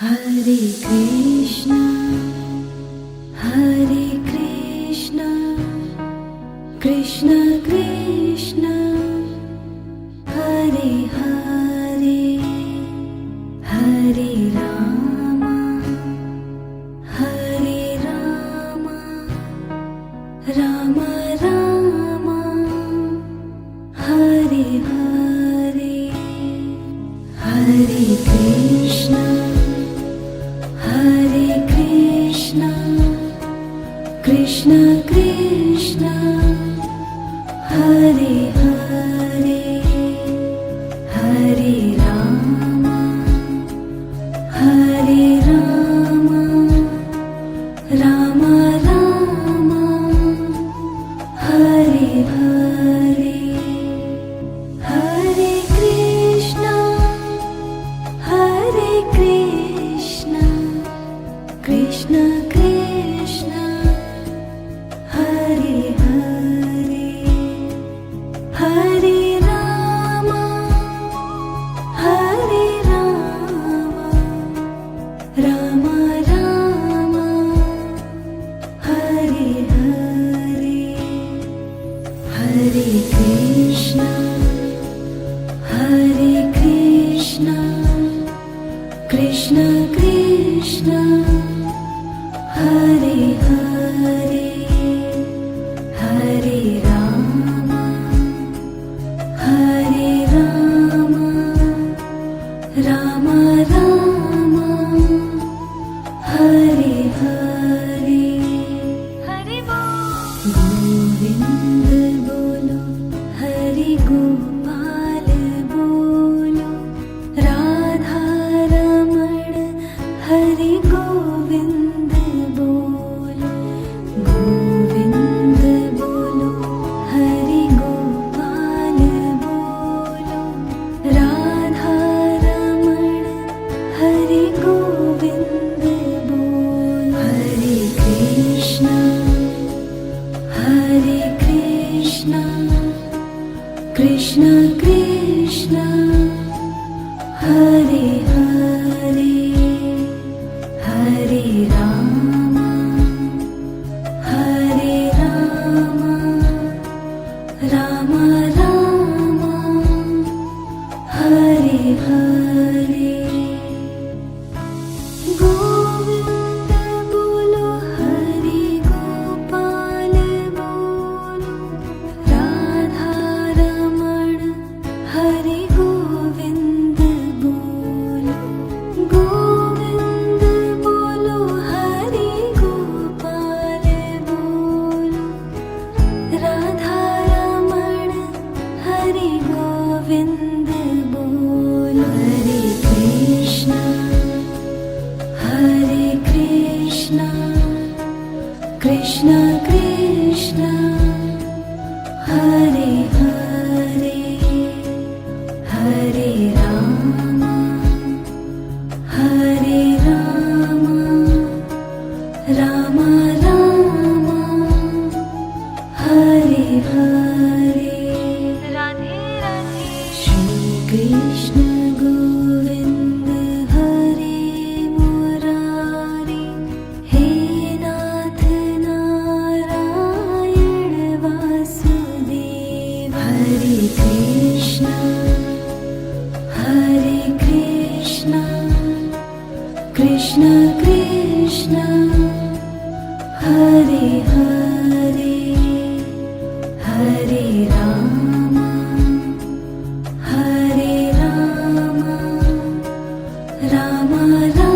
Hare Krishna, Hare Krishna, Krishna Krishna, Hare Hare, Hare Rama, Hare Rama, Rama Rama, Hare Hare, Hare Krishna, Hare Krishna, Krishna Krishna, Hare Hare, Hare Rama, Hare Rama, Rama Rama, Hare Hare, Hare Krishna, Hare Krishna, Krishna Krishna, Hare Hare, Hare Rama, Hare Rama, Rama Rama, Hare Hare, Hare Krishna, Hare Krishna, Krishna Krishna, Hare Hare, Hare Rama, Hare Rama, Rama Rama, Hare Hare, Hare Govind bolo, Hare Gopal bolo, Radha Raman, Hare Govind bolo, Govind bolo, Hare Gopal bolo, Radha Raman, Hare Govind bolo, Hare Krishna, Hare Krishna, Krishna Krishna, Hare Hare, Hare Rama, Hare Rama, Rama Rama, Hare Hare, Govind bolo, Hare Gopal bolo, Radha Raman, Hare Govind bolo, Govind bolo, Hare Gopal bolo, Radha Raman, Hare Govind bolo, Hare Krishna, Hare Krishna, Krishna Krishna, Hare Hare, Hare Rama, Hare Rama, Rama Rama, Hare Hare, Radhe Radhe, Shri Krishna Govind Hare Murari, He Nath Narayan Vasudev, Hare Krishna, Hare Krishna, Krishna Krishna, Hare Hare, Hare Rama, Hare Rama, Rama Rama,